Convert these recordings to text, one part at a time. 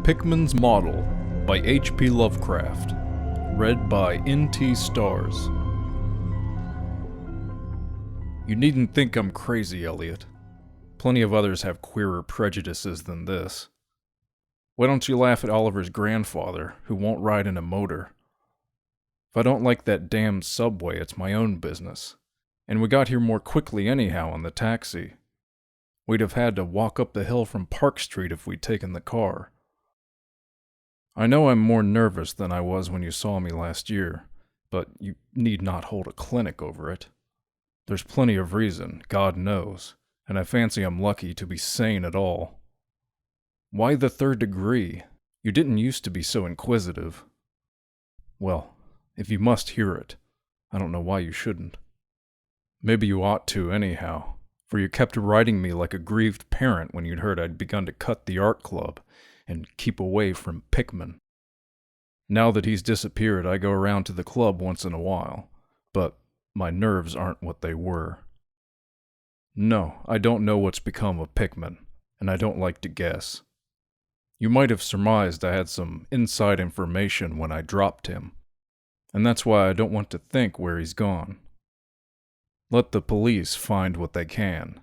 Pickman's Model by H.P. Lovecraft. Read by N.T. Stars. You needn't think I'm crazy, Elliot. Plenty of others have queerer prejudices than this. Why don't you laugh at Oliver's grandfather, who won't ride in a motor? If I don't like that damned subway, it's my own business. And we got here more quickly anyhow in the taxi. We'd have had to walk up the hill from Park Street if we'd taken the car. I know I'm more nervous than I was when you saw me last year, but you need not hold a clinic over it. There's plenty of reason, God knows, and I fancy I'm lucky to be sane at all. Why the third degree? You didn't used to be so inquisitive. Well, if you must hear it, I don't know why you shouldn't. Maybe you ought to anyhow, for you kept writing me like a grieved parent when you'd heard I'd begun to cut the art club and keep away from Pickman. Now that he's disappeared, I go around to the club once in a while, but my nerves aren't what they were. No, I don't know what's become of Pickman, and I don't like to guess. You might have surmised I had some inside information when I dropped him, and that's why I don't want to think where he's gone. Let the police find what they can.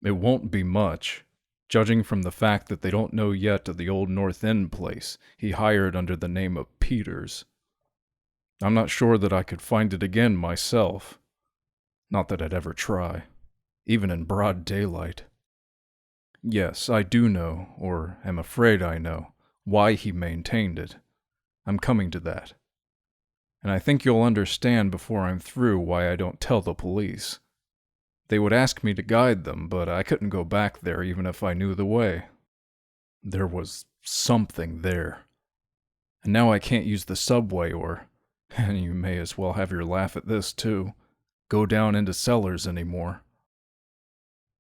It won't be much, judging from the fact that they don't know yet of the old North End place he hired under the name of Peters. I'm not sure that I could find it again myself. Not that I'd ever try, even in broad daylight. Yes, I do know, or am afraid I know, why he maintained it. I'm coming to that. And I think you'll understand before I'm through why I don't tell the police. They would ask me to guide them, but I couldn't go back there even if I knew the way. There was something there. And now I can't use the subway or, and you may as well have your laugh at this too, go down into cellars anymore.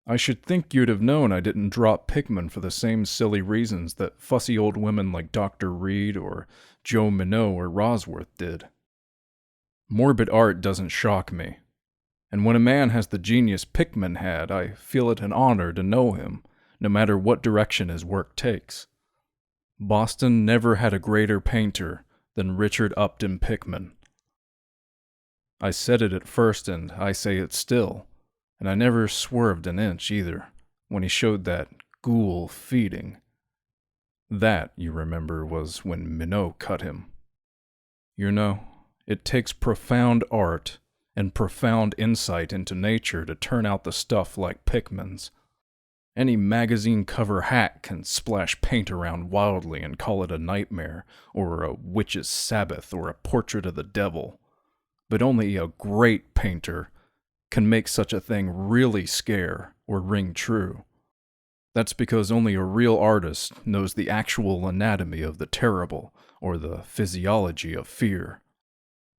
I should think you'd have known I didn't drop Pickman for the same silly reasons that fussy old women like Dr. Reed or Joe Minot or Rosworth did. Morbid art doesn't shock me. And when a man has the genius Pickman had, I feel it an honor to know him, no matter what direction his work takes. Boston never had a greater painter than Richard Upton Pickman. I said it at first, and I say it still, and I never swerved an inch either, when he showed that ghoul feeding. That, you remember, was when Minot cut him. You know, it takes profound art and profound insight into nature to turn out the stuff like Pickman's. Any magazine cover hack can splash paint around wildly and call it a nightmare, or a witch's Sabbath, or a portrait of the devil. But only a great painter can make such a thing really scare or ring true. That's because only a real artist knows the actual anatomy of the terrible, or the physiology of fear.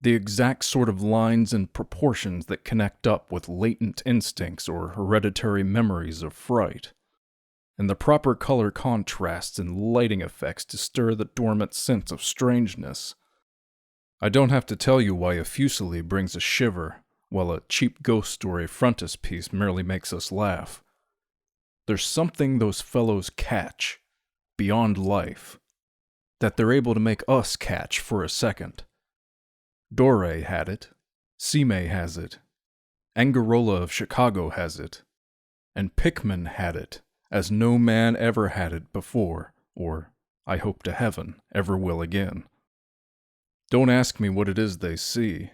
The exact sort of lines and proportions that connect up with latent instincts or hereditary memories of fright, and the proper color contrasts and lighting effects to stir the dormant sense of strangeness. I don't have to tell you why a Fuseli brings a shiver, while a cheap ghost story frontispiece merely makes us laugh. There's something those fellows catch, beyond life, that they're able to make us catch for a second. Doré had it, Cime has it, Angarola of Chicago has it, and Pickman had it, as no man ever had it before, or, I hope to heaven, ever will again. Don't ask me what it is they see.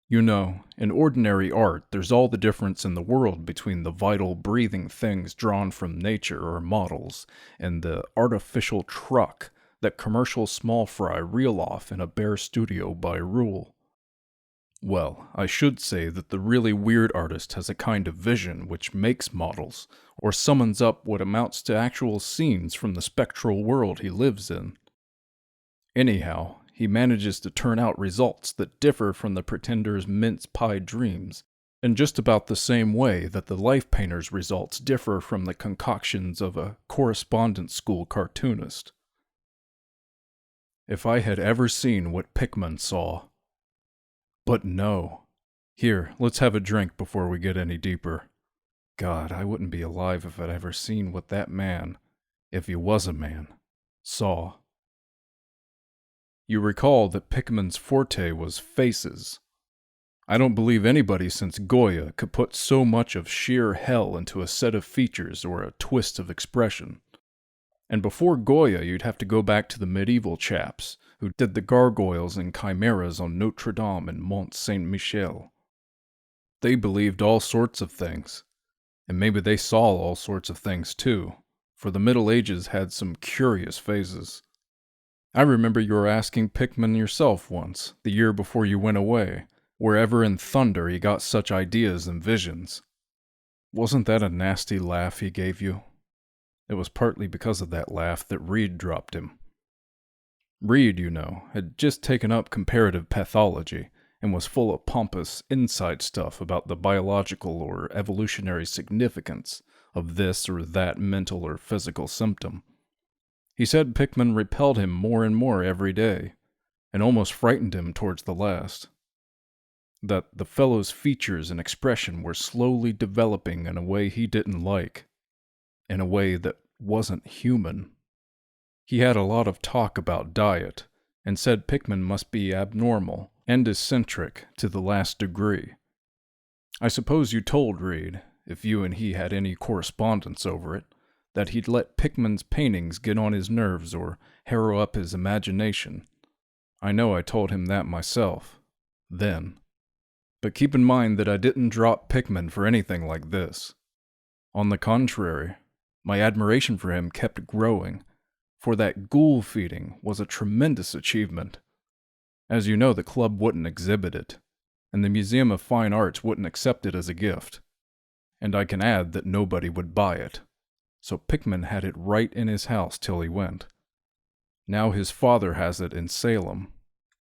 You know, in ordinary art, there's all the difference in the world between the vital, breathing things drawn from nature or models, and the artificial truck that commercial small fry reel off in a bare studio by rule. Well, I should say that the really weird artist has a kind of vision which makes models, or summons up what amounts to actual scenes from the spectral world he lives in. Anyhow, he manages to turn out results that differ from the pretender's mince-pie dreams, in just about the same way that the life painter's results differ from the concoctions of a correspondence school cartoonist. If I had ever seen what Pickman saw. But no. Here, let's have a drink before we get any deeper. God, I wouldn't be alive if I'd ever seen what that man, if he was a man, saw. You recall that Pickman's forte was faces. I don't believe anybody since Goya could put so much of sheer hell into a set of features or a twist of expression. And before Goya, you'd have to go back to the medieval chaps who did the gargoyles and chimeras on Notre Dame and Mont Saint-Michel. They believed all sorts of things, and maybe they saw all sorts of things too, for the Middle Ages had some curious phases. I remember you were asking Pickman yourself once, the year before you went away, wherever in thunder he got such ideas and visions. Wasn't that a nasty laugh he gave you? It was partly because of that laugh that Reed dropped him. Reed, you know, had just taken up comparative pathology and was full of pompous inside stuff about the biological or evolutionary significance of this or that mental or physical symptom. He said Pickman repelled him more and more every day, and almost frightened him towards the last. That the fellow's features and expression were slowly developing in a way he didn't like, in a way that wasn't human. He had a lot of talk about diet, and said Pickman must be abnormal and eccentric to the last degree. I suppose you told Reed, if you and he had any correspondence over it, that he'd let Pickman's paintings get on his nerves or harrow up his imagination. I know I told him that myself, then. But keep in mind that I didn't drop Pickman for anything like this. On the contrary, my admiration for him kept growing, for that ghoul feeding was a tremendous achievement. As you know, the club wouldn't exhibit it, and the Museum of Fine Arts wouldn't accept it as a gift. And I can add that nobody would buy it, so Pickman had it right in his house till he went. Now his father has it in Salem.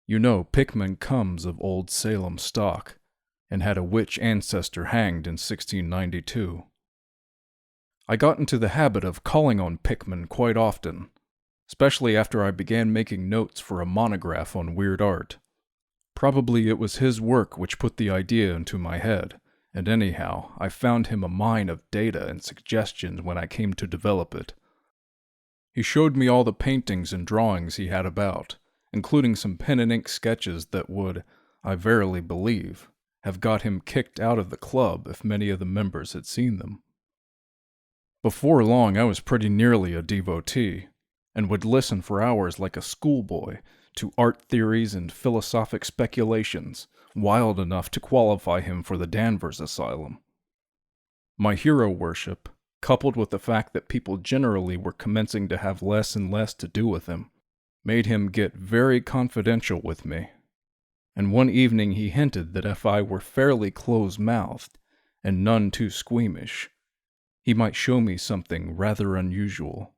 You know, Pickman comes of old Salem stock, and had a witch ancestor hanged in 1692. I got into the habit of calling on Pickman quite often, especially after I began making notes for a monograph on weird art. Probably it was his work which put the idea into my head, and anyhow, I found him a mine of data and suggestions when I came to develop it. He showed me all the paintings and drawings he had about, including some pen and ink sketches that would, I verily believe, have got him kicked out of the club if many of the members had seen them. Before long, I was pretty nearly a devotee, and would listen for hours like a schoolboy to art theories and philosophic speculations, wild enough to qualify him for the Danvers Asylum. My hero worship, coupled with the fact that people generally were commencing to have less and less to do with him, made him get very confidential with me. And one evening he hinted that if I were fairly close-mouthed and none too squeamish, he might show me something rather unusual.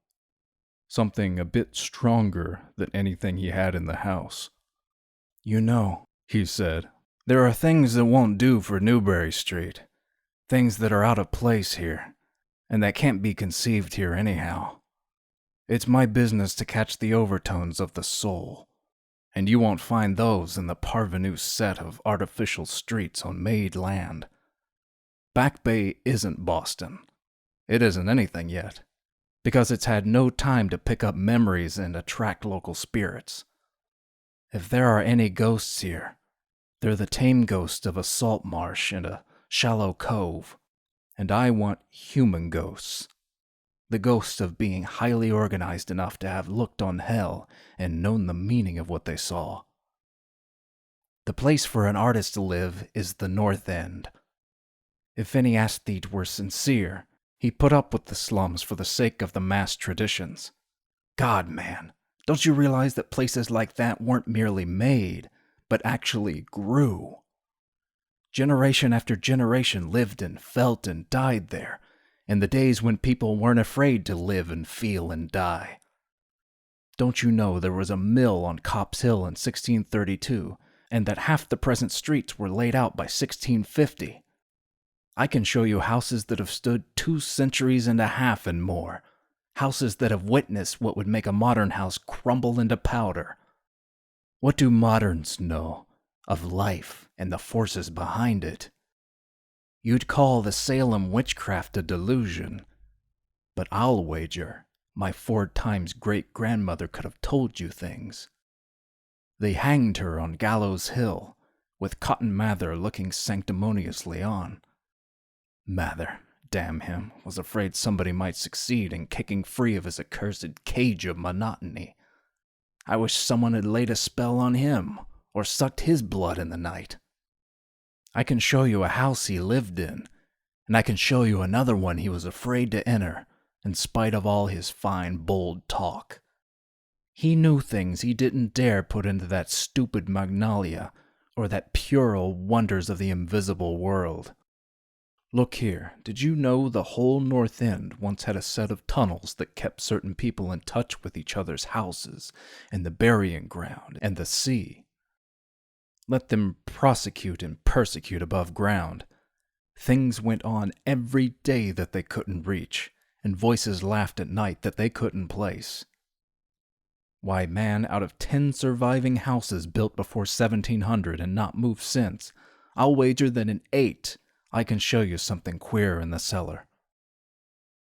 Something a bit stronger than anything he had in the house. "You know," he said, "there are things that won't do for Newbury Street. Things that are out of place here, and that can't be conceived here anyhow. It's my business to catch the overtones of the soul, and you won't find those in the parvenu set of artificial streets on made land. Back Bay isn't Boston. It isn't anything yet, because it's had no time to pick up memories and attract local spirits. If there are any ghosts here, they're the tame ghost of a salt marsh and a shallow cove, and I want human ghosts. The ghost of being highly organized enough to have looked on hell and known the meaning of what they saw. The place for an artist to live is the North End. If any aesthete were sincere, he put up with the slums for the sake of the mass traditions. God, man, don't you realize that places like that weren't merely made, but actually grew? Generation after generation lived and felt and died there, in the days when people weren't afraid to live and feel and die. Don't you know there was a mill on Copp's Hill in 1632, and that half the present streets were laid out by 1650? I can show you houses that have stood 2 centuries and a half and more. Houses that have witnessed what would make a modern house crumble into powder. What do moderns know of life and the forces behind it? You'd call the Salem witchcraft a delusion, but I'll wager My 4 times great-grandmother could have told you things. They hanged her on Gallows Hill, with Cotton Mather looking sanctimoniously on. Mather, damn him, was afraid somebody might succeed in kicking free of his accursed cage of monotony. I wish someone had laid a spell on him, or sucked his blood in the night. I can show you a house he lived in, and I can show you another one he was afraid to enter, in spite of all his fine, bold talk. He knew things he didn't dare put into that stupid Magnalia, or that puerile Wonders of the Invisible World. Look here, did you know the whole North End once had a set of tunnels that kept certain people in touch with each other's houses, and the burying ground, and the sea? Let them prosecute and persecute above ground. Things went on every day that they couldn't reach, and voices laughed at night that they couldn't place. Why, man, out of 10 surviving houses built before 1700 and not moved since, I'll wager that in 8 I can show you something queer in the cellar.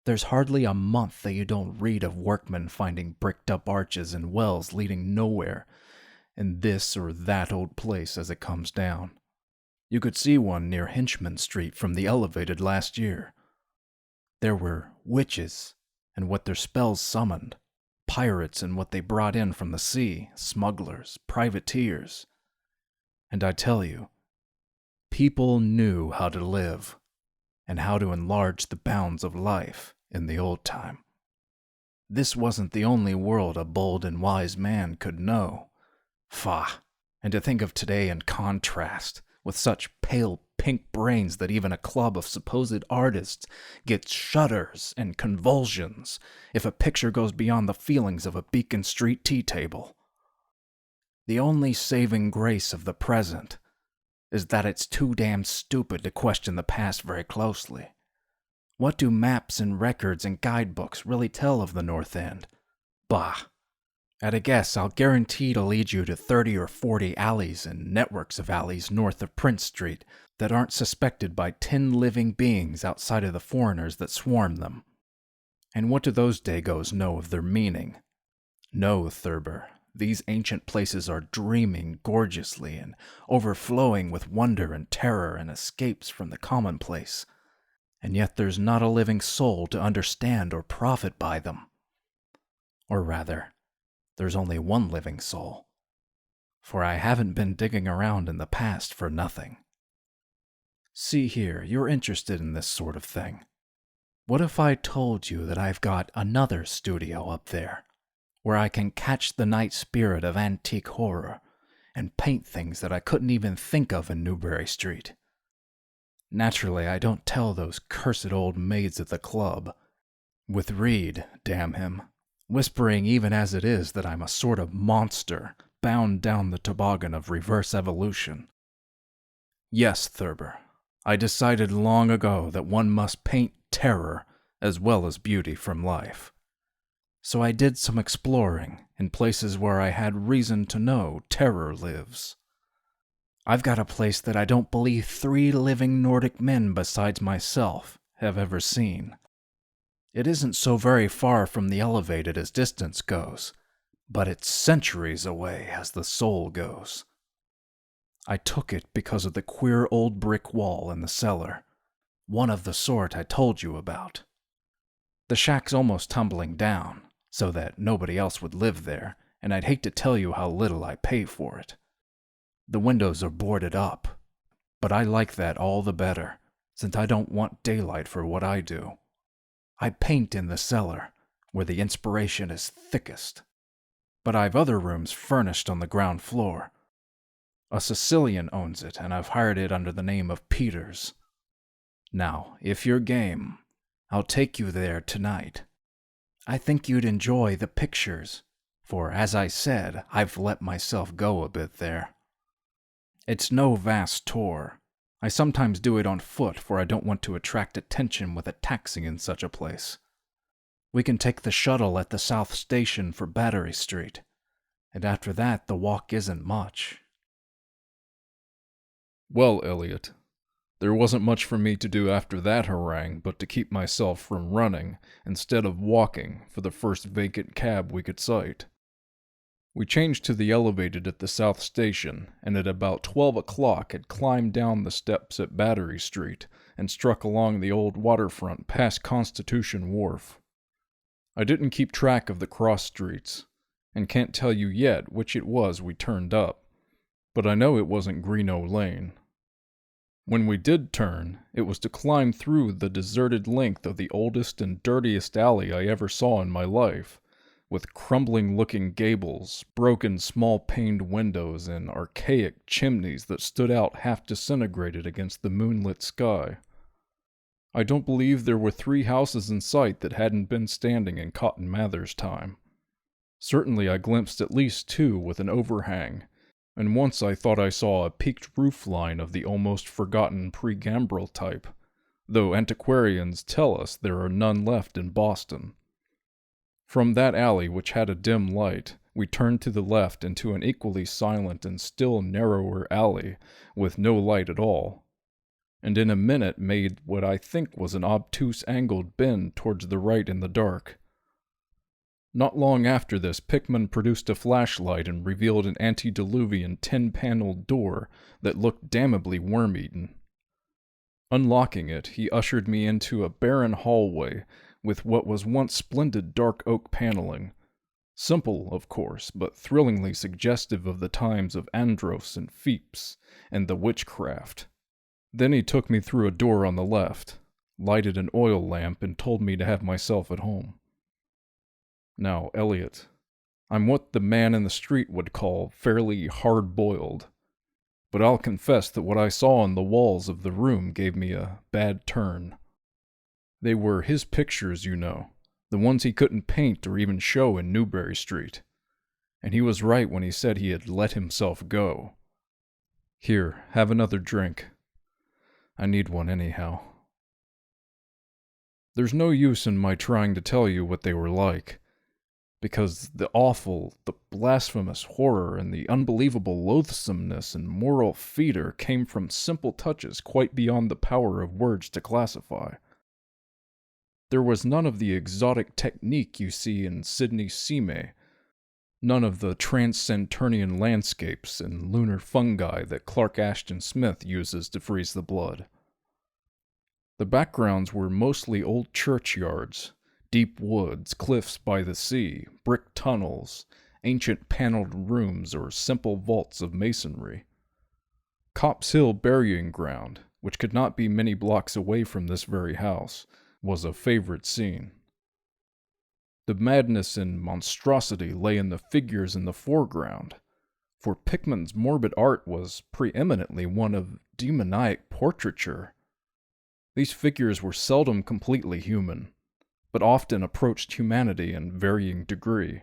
There's hardly a month that you don't read of workmen finding bricked-up arches and wells leading nowhere in this or that old place as it comes down. You could see one near Hinchman Street from the elevated last year. There were witches and what their spells summoned, pirates and what they brought in from the sea, smugglers, privateers. And I tell you, people knew how to live, and how to enlarge the bounds of life in the old time. This wasn't the only world a bold and wise man could know. Faugh! And to think of today in contrast, with such pale pink brains that even a club of supposed artists gets shudders and convulsions if a picture goes beyond the feelings of a Beacon Street tea table. The only saving grace of the present is that it's too damn stupid to question the past very closely. What do maps and records and guidebooks really tell of the North End? Bah! At a guess, I'll guarantee to lead you to 30 or 40 alleys and networks of alleys north of Prince Street that aren't suspected by 10 living beings outside of the foreigners that swarm them. And what do those Dagos know of their meaning? No, Thurber, these ancient places are dreaming gorgeously and overflowing with wonder and terror and escapes from the commonplace. And yet there's not a living soul to understand or profit by them. Or rather, there's only one living soul, for I haven't been digging around in the past for nothing. See here, you're interested in this sort of thing. What if I told you that I've got another studio up there, where I can catch the night spirit of antique horror and paint things that I couldn't even think of in Newbury Street? Naturally, I don't tell those cursed old maids at the club, with Reed, damn him, whispering even as it is that I'm a sort of monster bound down the toboggan of reverse evolution. Yes, Thurber, I decided long ago that one must paint terror as well as beauty from life. So I did some exploring in places where I had reason to know terror lives. I've got a place that I don't believe 3 living Nordic men besides myself have ever seen. It isn't so very far from the elevated as distance goes, but it's centuries away as the soul goes. I took it because of the queer old brick wall in the cellar, one of the sort I told you about. The shack's almost tumbling down, so that nobody else would live there, and I'd hate to tell you how little I pay for it. The windows are boarded up, but I like that all the better, since I don't want daylight for what I do. I paint in the cellar, where the inspiration is thickest. But I've other rooms furnished on the ground floor. A Sicilian owns it, and I've hired it under the name of Peters. Now, if you're game, I'll take you there tonight. I think you'd enjoy the pictures, for as I said, I've let myself go a bit there. It's no vast tour. I sometimes do it on foot, for I don't want to attract attention with a taxi in such a place. We can take the shuttle at the South Station for Battery Street, and after that the walk isn't much. Well, Elliot, There wasn't much for me to do after that harangue but to keep myself from running, instead of walking, for the first vacant cab we could sight. We changed to the elevated at the South Station, and at about 12 o'clock had climbed down the steps at Battery Street and struck along the old waterfront past Constitution Wharf. I didn't keep track of the cross streets, and can't tell you yet which it was we turned up, but I know it wasn't Greenough Lane. When we did turn, it was to climb through the deserted length of the oldest and dirtiest alley I ever saw in my life, with crumbling-looking gables, broken small-paned windows, and archaic chimneys that stood out half-disintegrated against the moonlit sky. I don't believe there were 3 houses in sight that hadn't been standing in Cotton Mather's time. Certainly I glimpsed at least 2 with an overhang, and once I thought I saw a peaked roof line of the almost forgotten pre-gambrel type, though antiquarians tell us there are none left in Boston. From that alley, which had a dim light, we turned to the left into an equally silent and still narrower alley with no light at all, and in a minute made what I think was an obtuse angled bend towards the right in the dark. Not long after this, Pickman produced a flashlight and revealed an antediluvian tin-paneled door that looked damnably worm-eaten. Unlocking it, he ushered me into a barren hallway with what was once splendid dark oak paneling. Simple, of course, but thrillingly suggestive of the times of Andros and Pepys and the witchcraft. Then he took me through a door on the left, lighted an oil lamp, and told me to have myself at home. Now, Elliot, I'm what the man in the street would call fairly hard-boiled, but I'll confess that what I saw on the walls of the room gave me a bad turn. They were his pictures, you know, the ones he couldn't paint or even show in Newbury Street, and he was right when he said he had let himself go. Here, have another drink. I need one anyhow. There's no use in my trying to tell you what they were like, because the awful, the blasphemous horror and the unbelievable loathsomeness and moral fetor came from simple touches quite beyond the power of words to classify. There was none of the exotic technique you see in Sidney Sime, none of the transcenturnian landscapes and lunar fungi that Clark Ashton Smith uses to freeze the blood. The backgrounds were mostly old churchyards, deep woods, cliffs by the sea, brick tunnels, ancient paneled rooms, or simple vaults of masonry. Copp's Hill burying ground, which could not be many blocks away from this very house, was a favorite scene. The madness and monstrosity lay in the figures in the foreground, for Pickman's morbid art was preeminently one of demoniac portraiture. These figures were seldom completely human, but often approached humanity in varying degree.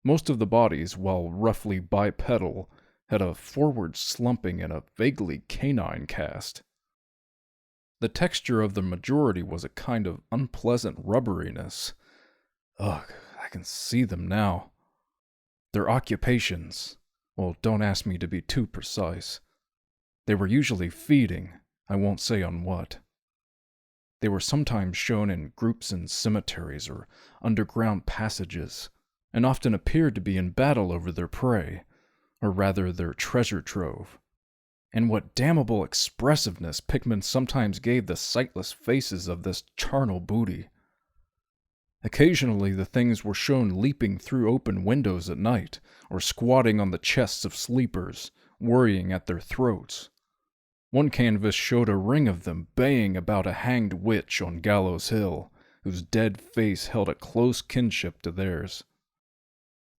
Most of the bodies, while roughly bipedal, had a forward slumping and a vaguely canine cast. The texture of the majority was a kind of unpleasant rubberiness. Ugh, I can see them now. Their occupations, well, don't ask me to be too precise. They were usually feeding, I won't say on what. They were sometimes shown in groups in cemeteries or underground passages, and often appeared to be in battle over their prey, or rather their treasure trove. And what damnable expressiveness Pickman sometimes gave the sightless faces of this charnel booty. Occasionally the things were shown leaping through open windows at night, or squatting on the chests of sleepers, worrying at their throats. One canvas showed a ring of them baying about a hanged witch on Gallows Hill, whose dead face held a close kinship to theirs.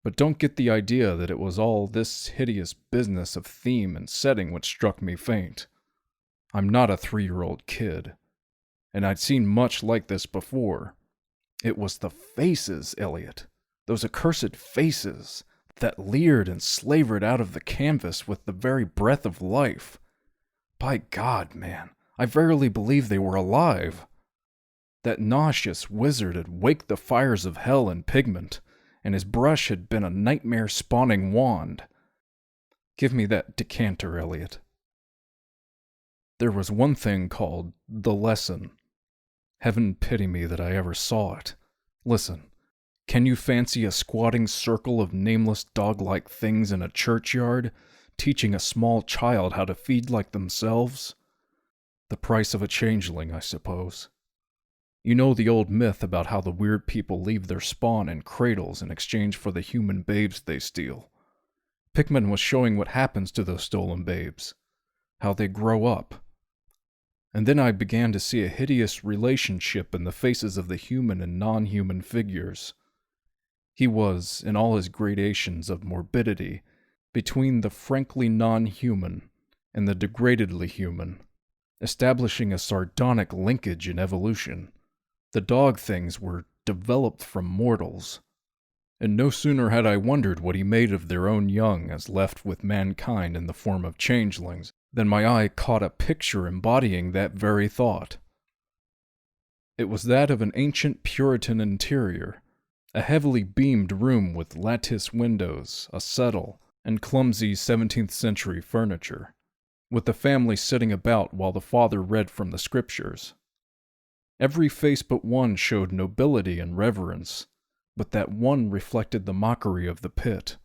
But don't get the idea that it was all this hideous business of theme and setting which struck me faint. I'm not a 3-year-old kid, and I'd seen much like this before. It was the faces, Elliot, those accursed faces, that leered and slavered out of the canvas with the very breath of life. By God, man, I verily believe they were alive. That nauseous wizard had waked the fires of hell in pigment, and his brush had been a nightmare-spawning wand. Give me that decanter, Elliot. There was one thing called the lesson. Heaven pity me that I ever saw it. Listen, can you fancy a squatting circle of nameless dog-like things in a churchyard, teaching a small child how to feed like themselves? The price of a changeling, I suppose. You know the old myth about how the weird people leave their spawn in cradles in exchange for the human babes they steal. Pickman was showing what happens to those stolen babes, how they grow up. And then I began to see a hideous relationship in the faces of the human and non-human figures. He was, in all his gradations of morbidity, between the frankly non-human and the degradedly human, establishing a sardonic linkage in evolution. The dog things were developed from mortals, and no sooner had I wondered what he made of their own young as left with mankind in the form of changelings than my eye caught a picture embodying that very thought. It was that of an ancient Puritan interior, a heavily beamed room with lattice windows, a settle, and clumsy 17th century furniture, with the family sitting about while the father read from the scriptures. Every face but one showed nobility and reverence, but that one reflected the mockery of the pit.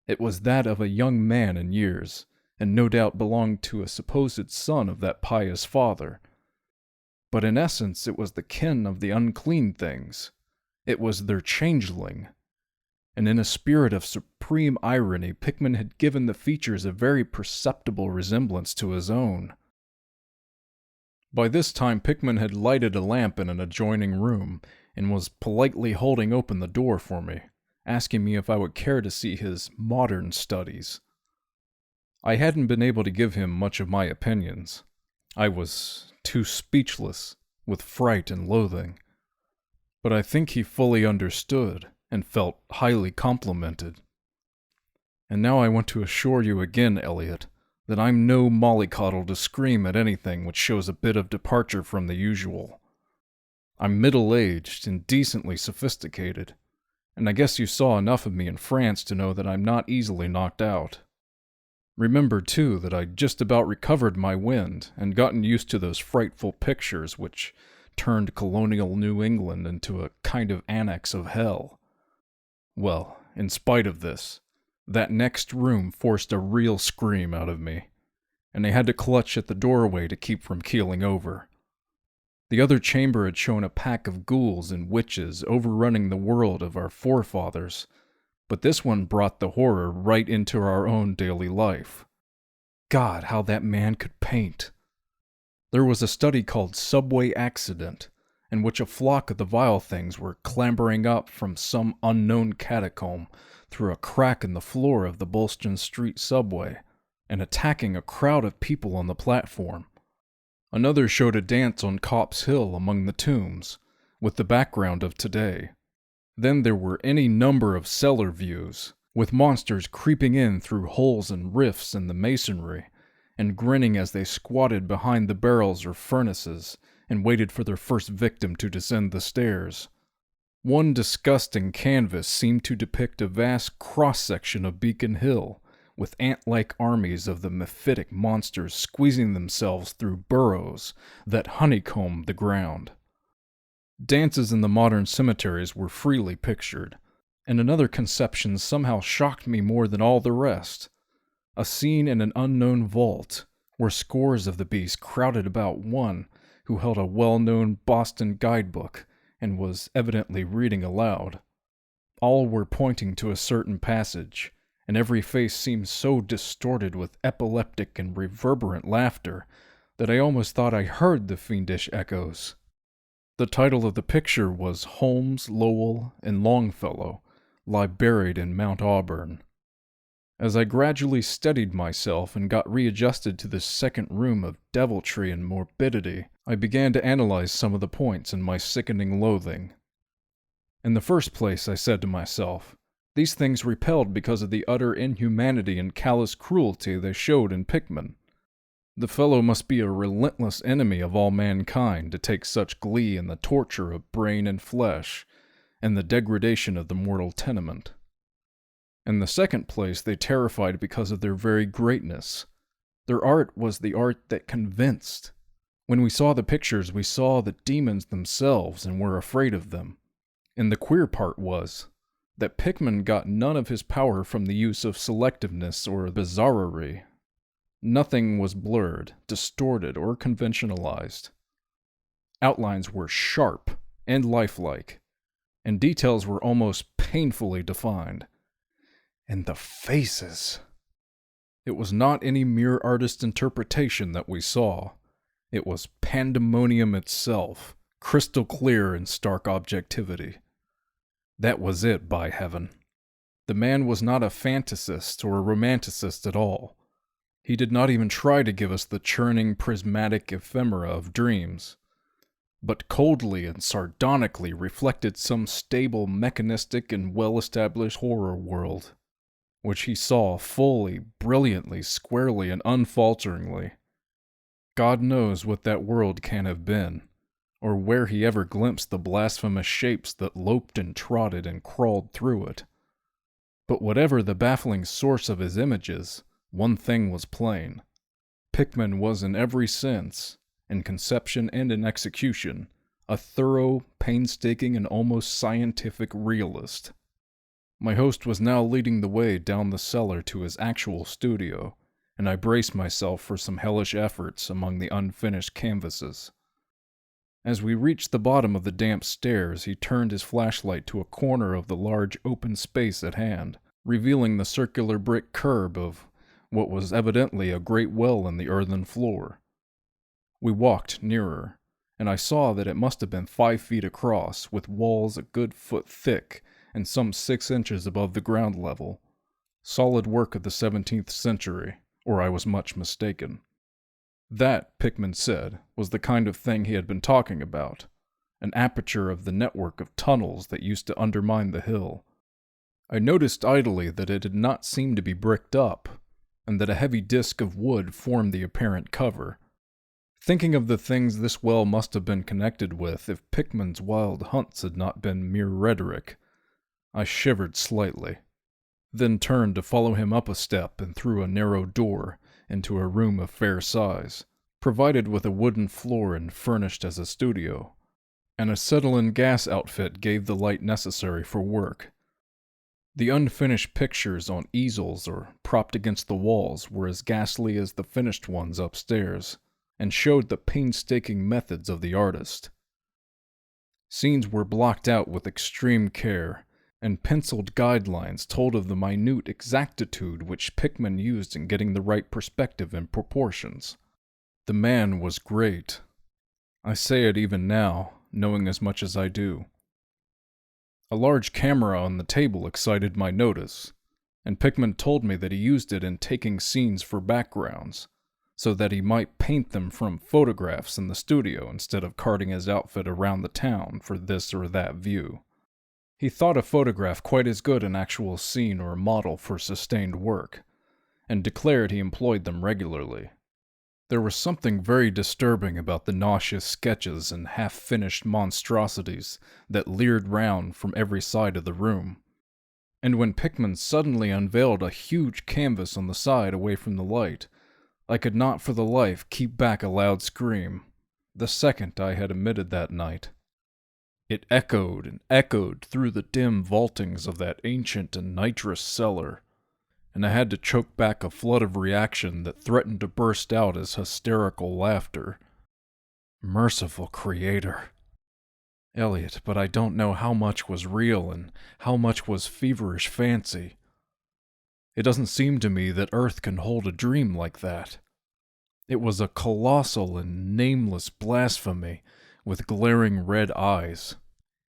It was that of a young man in years, and no doubt belonged to a supposed son of that pious father. But in essence it was the kin of the unclean things. It was their changeling. And in a spirit of supreme irony, Pickman had given the features a very perceptible resemblance to his own. By this time Pickman had lighted a lamp in an adjoining room, and was politely holding open the door for me, asking me if I would care to see his modern studies. I hadn't been able to give him much of my opinions. I was too speechless with fright and loathing. But I think he fully understood and felt highly complimented. And now I want to assure you again, Elliot, that I'm no mollycoddle to scream at anything which shows a bit of departure from the usual. I'm middle-aged and decently sophisticated, and I guess you saw enough of me in France to know that I'm not easily knocked out. Remember, too, that I'd just about recovered my wind and gotten used to those frightful pictures which turned colonial New England into a kind of annex of hell. Well, in spite of this, that next room forced a real scream out of me, and I had to clutch at the doorway to keep from keeling over. The other chamber had shown a pack of ghouls and witches overrunning the world of our forefathers, but this one brought the horror right into our own daily life. God, how that man could paint! There was a study called Subway Accident, in which a flock of the vile things were clambering up from some unknown catacomb through a crack in the floor of the Bolston Street subway, and attacking a crowd of people on the platform. Another showed a dance on Copp's Hill among the tombs, with the background of today. Then there were any number of cellar views, with monsters creeping in through holes and rifts in the masonry, and grinning as they squatted behind the barrels or furnaces and waited for their first victim to descend the stairs. One disgusting canvas seemed to depict a vast cross-section of Beacon Hill, with ant-like armies of the mephitic monsters squeezing themselves through burrows that honeycombed the ground. Dances in the modern cemeteries were freely pictured, and another conception somehow shocked me more than all the rest. A scene in an unknown vault, where scores of the beasts crowded about one who held a well-known Boston guidebook and was evidently reading aloud. All were pointing to a certain passage, and every face seemed so distorted with epileptic and reverberant laughter that I almost thought I heard the fiendish echoes. The title of the picture was Holmes, Lowell, and Longfellow Lie Buried in Mount Auburn. As I gradually steadied myself and got readjusted to this second room of deviltry and morbidity, I began to analyze some of the points in my sickening loathing. In the first place, I said to myself, these things repelled because of the utter inhumanity and callous cruelty they showed in Pickman. The fellow must be a relentless enemy of all mankind to take such glee in the torture of brain and flesh, and the degradation of the mortal tenement. In the second place, they terrified because of their very greatness. Their art was the art that convinced. When we saw the pictures, we saw the demons themselves and were afraid of them. And the queer part was that Pickman got none of his power from the use of selectiveness or bizarrerie. Nothing was blurred, distorted, or conventionalized. Outlines were sharp and lifelike, and details were almost painfully defined. And the faces! It was not any mere artist's interpretation that we saw. It was pandemonium itself, crystal clear in stark objectivity. That was it, by heaven. The man was not a fantasist or a romanticist at all. He did not even try to give us the churning, prismatic ephemera of dreams, but coldly and sardonically reflected some stable, mechanistic, and well-established horror world, which he saw fully, brilliantly, squarely, and unfalteringly. God knows what that world can have been, or where he ever glimpsed the blasphemous shapes that loped and trotted and crawled through it. But whatever the baffling source of his images, one thing was plain. Pickman was in every sense, in conception and in execution, a thorough, painstaking, and almost scientific realist. My host was now leading the way down the cellar to his actual studio, and I braced myself for some hellish efforts among the unfinished canvases. As we reached the bottom of the damp stairs, he turned his flashlight to a corner of the large open space at hand, revealing the circular brick curb of what was evidently a great well in the earthen floor. We walked nearer, and I saw that it must have been 5 feet across, with walls a good foot thick and some 6 inches above the ground level. Solid work of the 17th century, or I was much mistaken. That, Pickman said, was the kind of thing he had been talking about, an aperture of the network of tunnels that used to undermine the hill. I noticed idly that it did not seem to be bricked up, and that a heavy disk of wood formed the apparent cover. Thinking of the things this well must have been connected with if Pickman's wild hunts had not been mere rhetoric, I shivered slightly, then turned to follow him up a step and through a narrow door into a room of fair size, provided with a wooden floor and furnished as a studio. An acetylene gas outfit gave the light necessary for work. The unfinished pictures on easels or propped against the walls were as ghastly as the finished ones upstairs, and showed the painstaking methods of the artist. Scenes were blocked out with extreme care, and penciled guidelines told of the minute exactitude which Pickman used in getting the right perspective and proportions. The man was great. I say it even now, knowing as much as I do. A large camera on the table excited my notice, and Pickman told me that he used it in taking scenes for backgrounds, so that he might paint them from photographs in the studio instead of carting his outfit around the town for this or that view. He thought a photograph quite as good an actual scene or model for sustained work, and declared he employed them regularly. There was something very disturbing about the nauseous sketches and half-finished monstrosities that leered round from every side of the room. And when Pickman suddenly unveiled a huge canvas on the side away from the light, I could not for the life keep back a loud scream, the second I had emitted that night. It echoed and echoed through the dim vaultings of that ancient and nitrous cellar, and I had to choke back a flood of reaction that threatened to burst out as hysterical laughter. Merciful Creator. Elliot, but I don't know how much was real and how much was feverish fancy. It doesn't seem to me that Earth can hold a dream like that. It was a colossal and nameless blasphemy with glaring red eyes,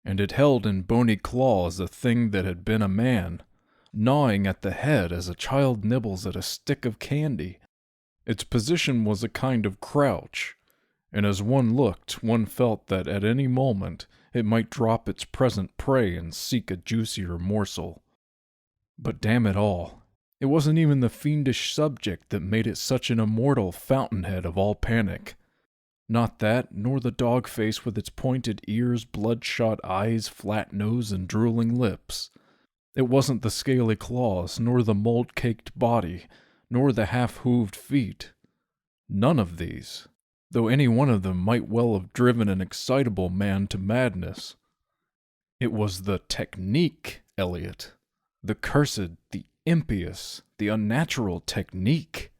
and it held in bony claws a thing that had been a man, gnawing at the head as a child nibbles at a stick of candy. Its position was a kind of crouch, and as one looked, one felt that at any moment it might drop its present prey and seek a juicier morsel. But damn it all, it wasn't even the fiendish subject that made it such an immortal fountainhead of all panic. Not that, nor the dog face with its pointed ears, bloodshot eyes, flat nose, and drooling lips. It wasn't the scaly claws, nor the mold-caked body, nor the half-hooved feet. None of these, though any one of them might well have driven an excitable man to madness. It was the technique, Elliot. The cursed, the impious, the unnatural technique.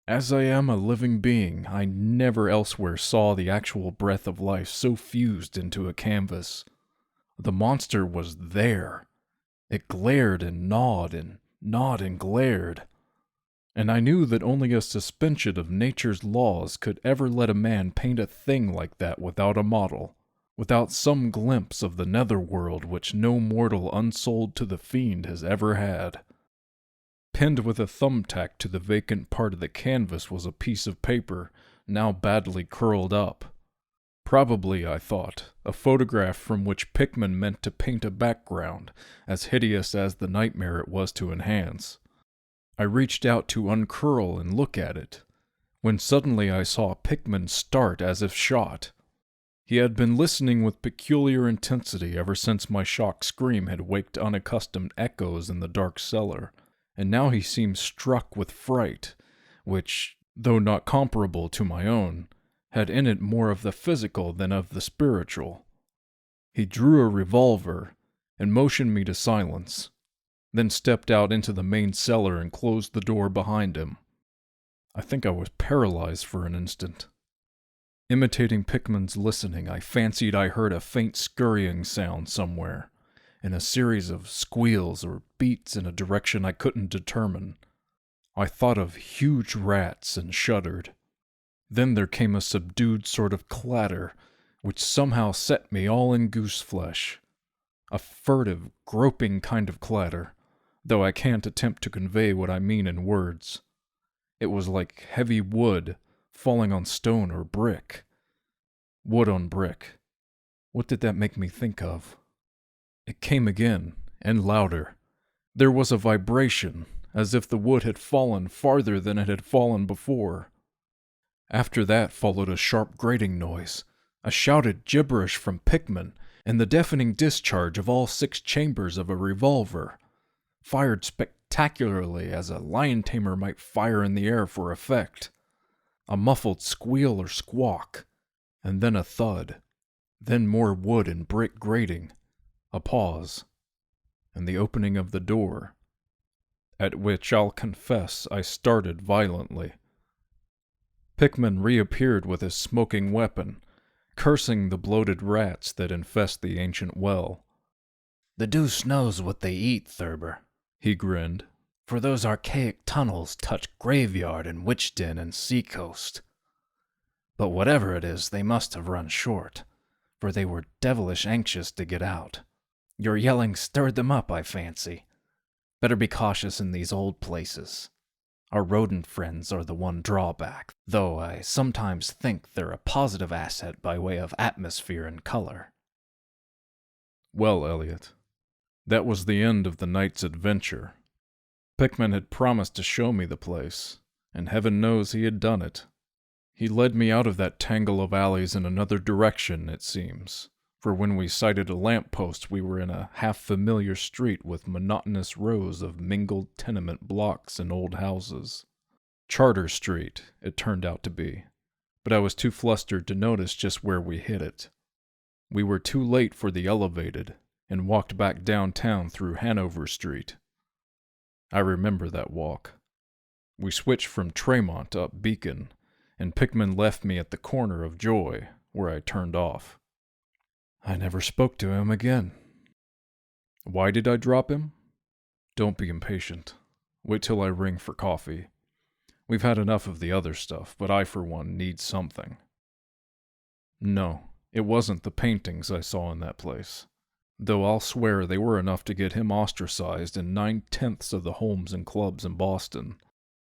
As I am a living being, I never elsewhere saw the actual breath of life so fused into a canvas. The monster was there. It glared and gnawed and glared. And I knew that only a suspension of nature's laws could ever let a man paint a thing like that without a model, without some glimpse of the netherworld which no mortal unsold to the fiend has ever had. Pinned with a thumbtack to the vacant part of the canvas was a piece of paper, now badly curled up. Probably, I thought, a photograph from which Pickman meant to paint a background, as hideous as the nightmare it was to enhance. I reached out to uncurl and look at it, when suddenly I saw Pickman start as if shot. He had been listening with peculiar intensity ever since my shocked scream had waked unaccustomed echoes in the dark cellar, and now he seemed struck with fright, which, though not comparable to my own, had in it more of the physical than of the spiritual. He drew a revolver and motioned me to silence, then stepped out into the main cellar and closed the door behind him. I think I was paralyzed for an instant. Imitating Pickman's listening, I fancied I heard a faint scurrying sound somewhere, and a series of squeals or beats in a direction I couldn't determine. I thought of huge rats and shuddered. Then there came a subdued sort of clatter, which somehow set me all in gooseflesh. A furtive, groping kind of clatter, though I can't attempt to convey what I mean in words. It was like heavy wood falling on stone or brick. Wood on brick. What did that make me think of? It came again, and louder. There was a vibration, as if the wood had fallen farther than it had fallen before. After that followed a sharp grating noise, a shouted gibberish from Pickman, and the deafening discharge of all 6 chambers of a revolver, fired spectacularly as a lion-tamer might fire in the air for effect. A muffled squeal or squawk, and then a thud, then more wood and brick grating, a pause, and the opening of the door, at which I'll confess I started violently. Pickman reappeared with his smoking weapon, cursing the bloated rats that infest the ancient well. "The deuce knows what they eat, Thurber," he grinned, "for those archaic tunnels touch graveyard and witch den and seacoast. But whatever it is, they must have run short, for they were devilish anxious to get out. Your yelling stirred them up, I fancy. Better be cautious in these old places. Our rodent friends are the one drawback, though I sometimes think they're a positive asset by way of atmosphere and color." Well, Elliot, that was the end of the night's adventure. Pickman had promised to show me the place, and heaven knows he had done it. He led me out of that tangle of alleys in another direction, it seems, for when we sighted a lamp-post we were in a half-familiar street with monotonous rows of mingled tenement blocks and old houses. Charter Street, it turned out to be, but I was too flustered to notice just where we hit it. We were too late for the elevated, and walked back downtown through Hanover Street. I remember that walk. We switched from Tremont up Beacon, and Pickman left me at the corner of Joy, where I turned off. I never spoke to him again. Why did I drop him? Don't be impatient. Wait till I ring for coffee. We've had enough of the other stuff, but I, for one, need something. No, it wasn't the paintings I saw in that place, though I'll swear they were enough to get him ostracized in 9/10 of the homes and clubs in Boston.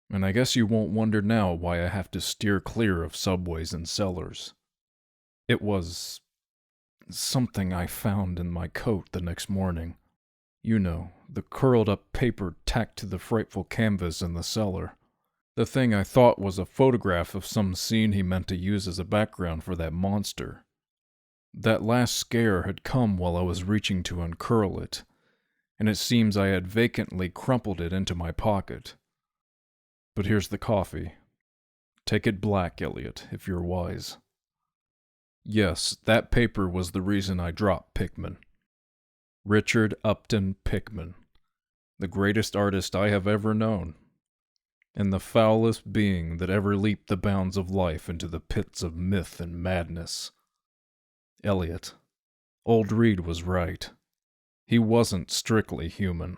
And I guess you won't wonder now why I have to steer clear of subways and cellars. It was something I found in my coat the next morning. You know, the curled-up paper tacked to the frightful canvas in the cellar. The thing I thought was a photograph of some scene he meant to use as a background for that monster. That last scare had come while I was reaching to uncurl it, and it seems I had vacantly crumpled it into my pocket. But here's the coffee. Take it black, Elliot, if you're wise. Yes, that paper was the reason I dropped Pickman. Richard Upton Pickman, the greatest artist I have ever known, and the foulest being that ever leaped the bounds of life into the pits of myth and madness. Elliot, old Reed was right. He wasn't strictly human.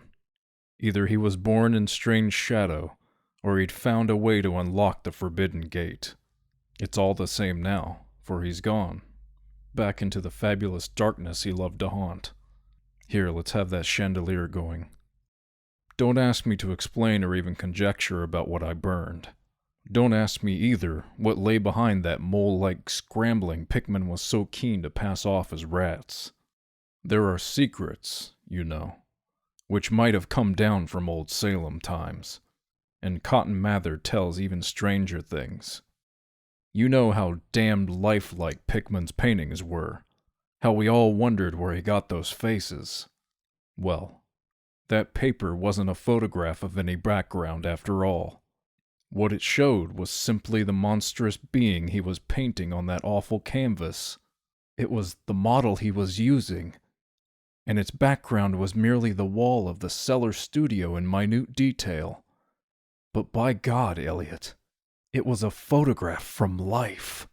Either he was born in strange shadow, or he'd found a way to unlock the forbidden gate. It's all the same now, for he's gone, back into the fabulous darkness he loved to haunt. Here, let's have that chandelier going. Don't ask me to explain or even conjecture about what I burned. Don't ask me either what lay behind that mole-like scrambling Pickman was so keen to pass off as rats. There are secrets, you know, which might have come down from old Salem times, and Cotton Mather tells even stranger things. You know how damned lifelike Pickman's paintings were, how we all wondered where he got those faces. Well, that paper wasn't a photograph of any background after all. What it showed was simply the monstrous being he was painting on that awful canvas. It was the model he was using, and its background was merely the wall of the cellar studio in minute detail. But by God, Elliot, it was a photograph from life.